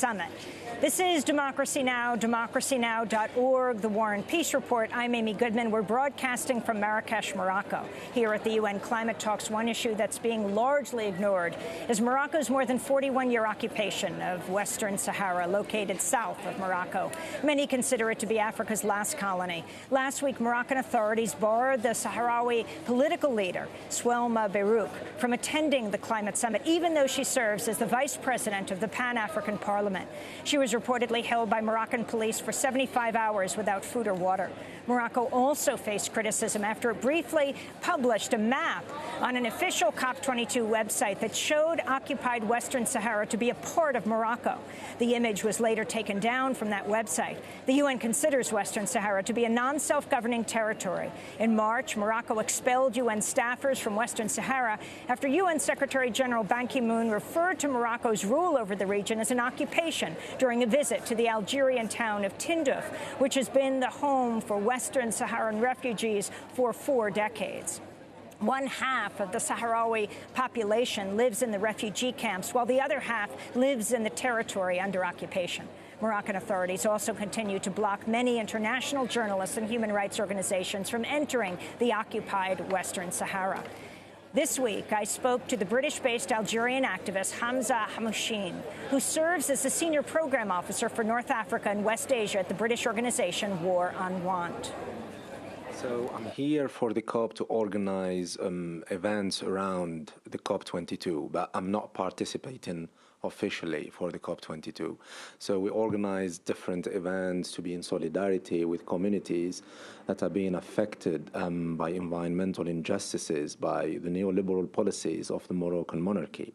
summit. This is Democracy Now!, democracynow.org, the War and Peace Report. I'm Amy Goodman. We're broadcasting from Marrakesh, Morocco. Here at the UN climate talks, one issue that's being largely ignored is Morocco's more than 41-year occupation of Western Sahara, located south of Morocco. Many consider it to be Africa's last colony. Last week, Moroccan authorities barred the Sahrawi political leader, Souelma Bayrou, from attending the climate summit, even though she serves as the vice president of the Pan-African Parliament. She was reportedly held by Moroccan police for 75 hours without food or water. Morocco also faced criticism after it briefly published a map on an official COP22 website that showed occupied Western Sahara to be a part of Morocco. The image was later taken down from that website. The UN considers Western Sahara to be a non-self-governing territory. In March, Morocco expelled UN staffers from Western Sahara after UN Secretary General Ban Ki-moon referred to Morocco's rule over the region as an occupation during a visit to the Algerian town of Tindouf, which has been the home for Western Saharan refugees for 4 decades. One half of the Sahrawi population lives in the refugee camps, while the other half lives in the territory under occupation. Moroccan authorities also continue to block many international journalists and human rights organizations from entering the occupied Western Sahara. This week, I spoke to the British-based Algerian activist Hamza Hamouchine, who serves as the senior program officer for North Africa and West Asia at the British organization War on Want. So I'm here for the COP to organize events around the COP22, but I'm not participating officially for the COP22. So we organize different events to be in solidarity with communities that are being affected by environmental injustices, by the neoliberal policies of the Moroccan monarchy.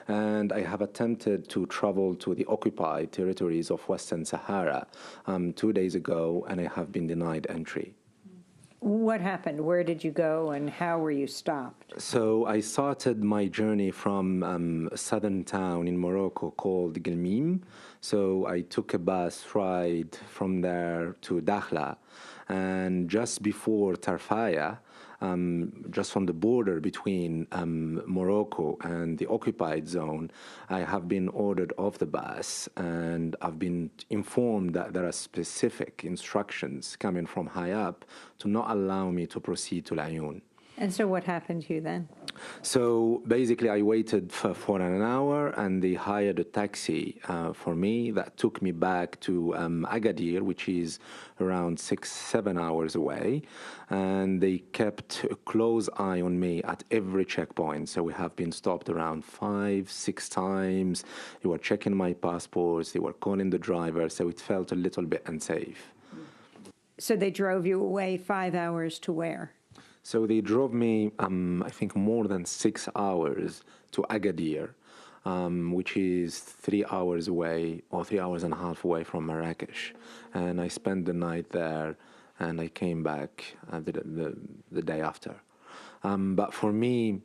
And I have attempted to travel to the occupied territories of Western Sahara 2 days ago, and I have been denied entry. What happened? Where did you go, and how were you stopped? So I started my journey from a southern town in Morocco called Gelmim. So I took a bus ride from there to Dakhla, and just before Tarfaya, just on the border between Morocco and the occupied zone, I have been ordered off the bus, and I've been informed that there are specific instructions coming from high up to not allow me to proceed to Laayoune. And so what happened to you then? So basically, I waited for an hour, and they hired a taxi for me that took me back to Agadir, which is around 6-7 hours away. And they kept a close eye on me at every checkpoint. So we have been stopped around 5-6 times. They were checking my passports. They were calling the driver. So it felt a little bit unsafe. So they drove you away 5 hours to where? So they drove me, I think, more than 6 hours to Agadir, which is 3 hours away, or 3 hours and a half away from Marrakesh. And I spent the night there, and I came back the day after. But for me,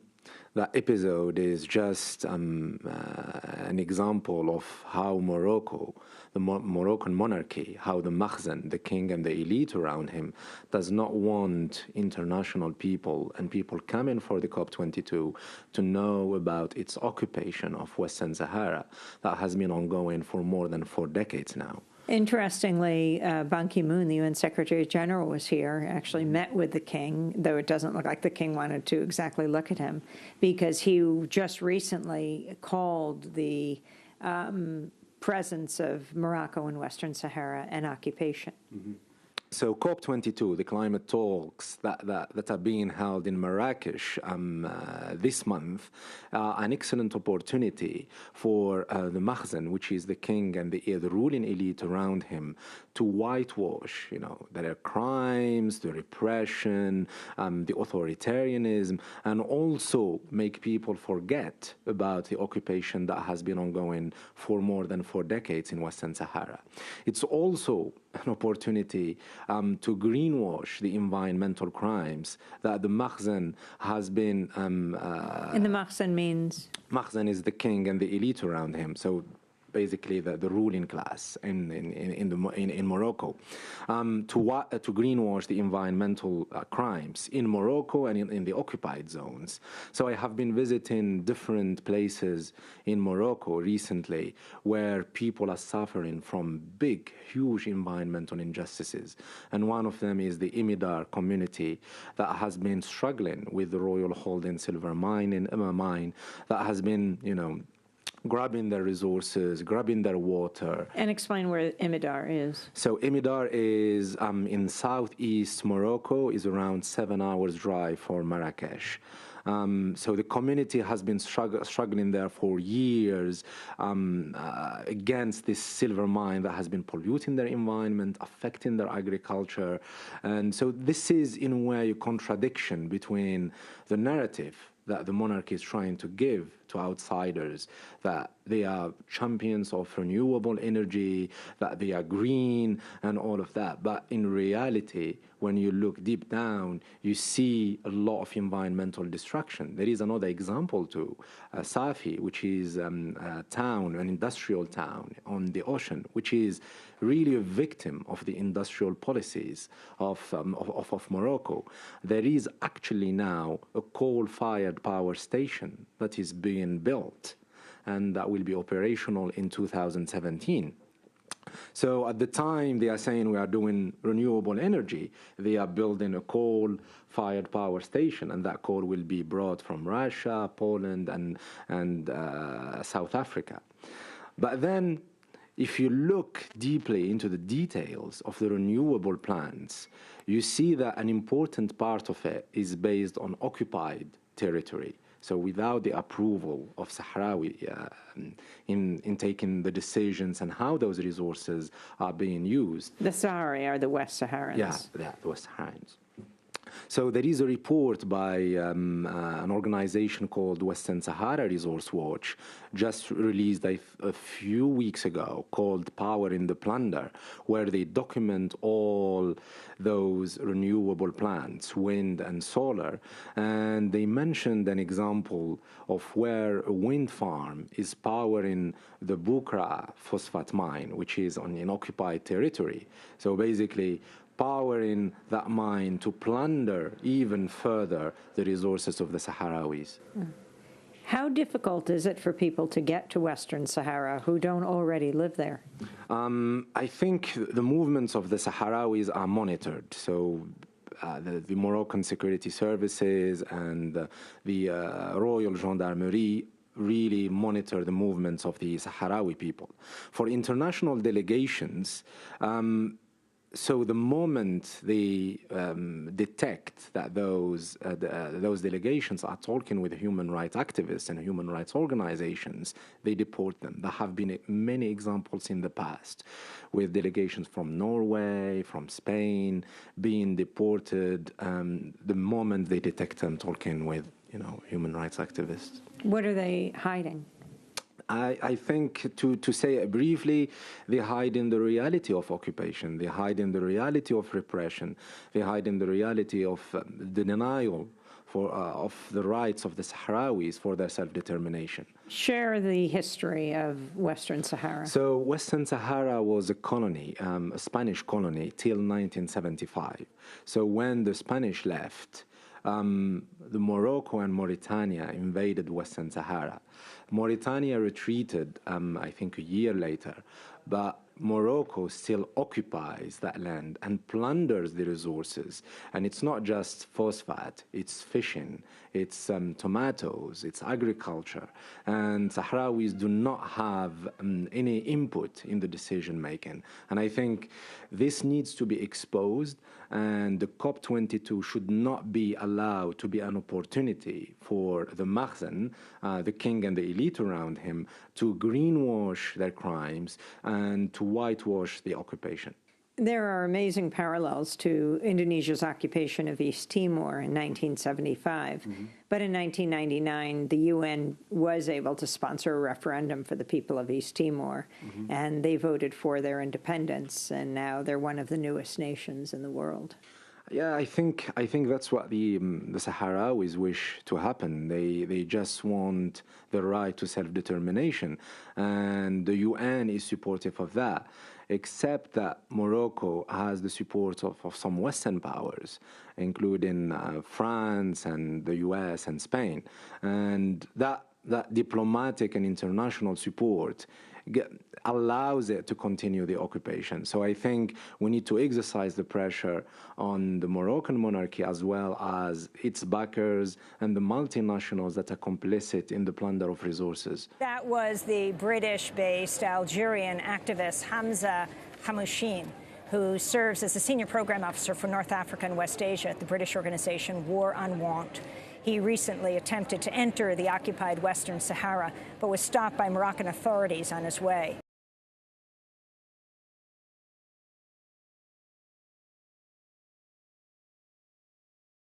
that episode is just an example of how Morocco, the Moroccan monarchy, how the Makhzen, the king and the elite around him, does not want international people and people coming for the COP22 to know about its occupation of Western Sahara that has been ongoing for more than 4 decades now. Interestingly, Ban Ki-moon, the UN Secretary General, was here, actually met with the king, though it doesn't look like the king wanted to exactly look at him, because he just recently called the presence of Morocco in Western Sahara an occupation. Mm-hmm. So COP22, the climate talks that are being held in Marrakesh this month, an excellent opportunity for the Makhzen, which is the king and the ruling elite around him, to whitewash, their crimes, the repression, the authoritarianism, and also make people forget about the occupation that has been ongoing for more than 4 decades in Western Sahara. It's also an opportunity to greenwash the environmental crimes that the Makhzen has been... and the Makhzen means? Makhzen is the king and the elite around him. So basically the ruling class in Morocco, to greenwash the environmental crimes in Morocco and in the occupied zones. So I have been visiting different places in Morocco recently where people are suffering from big, huge environmental injustices. And one of them is the Imidar community that has been struggling with the Royal Holding silver mine in mine that has been, grabbing their resources, grabbing their water. And explain where Imidar is. So Imidar is in southeast Morocco, is around 7 hours drive for Marrakesh. So the community has been struggling there for years against this silver mine that has been polluting their environment, affecting their agriculture. And so this is, in a way, a contradiction between the narrative that the monarchy is trying to give to outsiders, that they are champions of renewable energy, that they are green, and all of that. But in reality, when you look deep down, you see a lot of environmental destruction. There is another example too, Safi, which is a town, an industrial town on the ocean, which is really a victim of the industrial policies of Morocco. There is actually now a coal-fired power station that is being built, and that will be operational in 2017. So at the time they are saying we are doing renewable energy, they are building a coal-fired power station, and that coal will be brought from Russia, Poland, and South Africa. But then, if you look deeply into the details of the renewable plans, you see that an important part of it is based on occupied territory. So without the approval of Sahrawi in taking the decisions and how those resources are being used. The Sahara are the West Saharans. Yeah, the West Saharans. So there is a report by an organization called Western Sahara Resource Watch, just released a few weeks ago, called Power in the Plunder, where they document all those renewable plants, wind and solar. And they mentioned an example of where a wind farm is powering the Bukra phosphate mine, which is in occupied territory. So basically, powering that mine to plunder even further the resources of the Sahrawis. How difficult is it for people to get to Western Sahara who don't already live there? I think the movements of the Sahrawis are monitored. So the Moroccan security services and the Royal Gendarmerie really monitor the movements of the Sahrawi people. For international delegations, so the moment they detect that those delegations are talking with human rights activists and human rights organizations, they deport them. There have been many examples in the past with delegations from Norway, from Spain, being deported the moment they detect them talking with human rights activists. What are they hiding? I think, to say it briefly, they hide in the reality of occupation, they hide in the reality of repression, they hide in the reality of the denial of the rights of the Sahrawis for their self-determination. Share the history of Western Sahara. So Western Sahara was a colony, a Spanish colony, till 1975. So when the Spanish left, the Morocco and Mauritania invaded Western Sahara. Mauritania retreated, I think, a year later, but Morocco still occupies that land and plunders the resources. And it's not just phosphate, it's fishing, it's tomatoes, it's agriculture. And Sahrawis do not have any input in the decision making. And I think this needs to be exposed, and the COP22 should not be allowed to be an opportunity for the Makhzen, the king and the elite around him, to greenwash their crimes and to whitewash the occupation. There are amazing parallels to Indonesia's occupation of East Timor in 1975. Mm-hmm. But in 1999, the UN was able to sponsor a referendum for the people of East Timor, mm-hmm. and they voted for their independence, and now they're one of the newest nations in the world. Yeah, I think that's what the Sahrawis wish to happen. They just want the right to self-determination, and the UN is supportive of that. Except that Morocco has the support of some Western powers, including France and the US and Spain, and that diplomatic and international support allows it to continue the occupation. So I think we need to exercise the pressure on the Moroccan monarchy as well as its backers and the multinationals that are complicit in the plunder of resources. That was the British-based Algerian activist Hamza Hamouchine, who serves as the senior program officer for North Africa and West Asia at the British organization War on Want. He recently attempted to enter the occupied Western Sahara, but was stopped by Moroccan authorities on his way.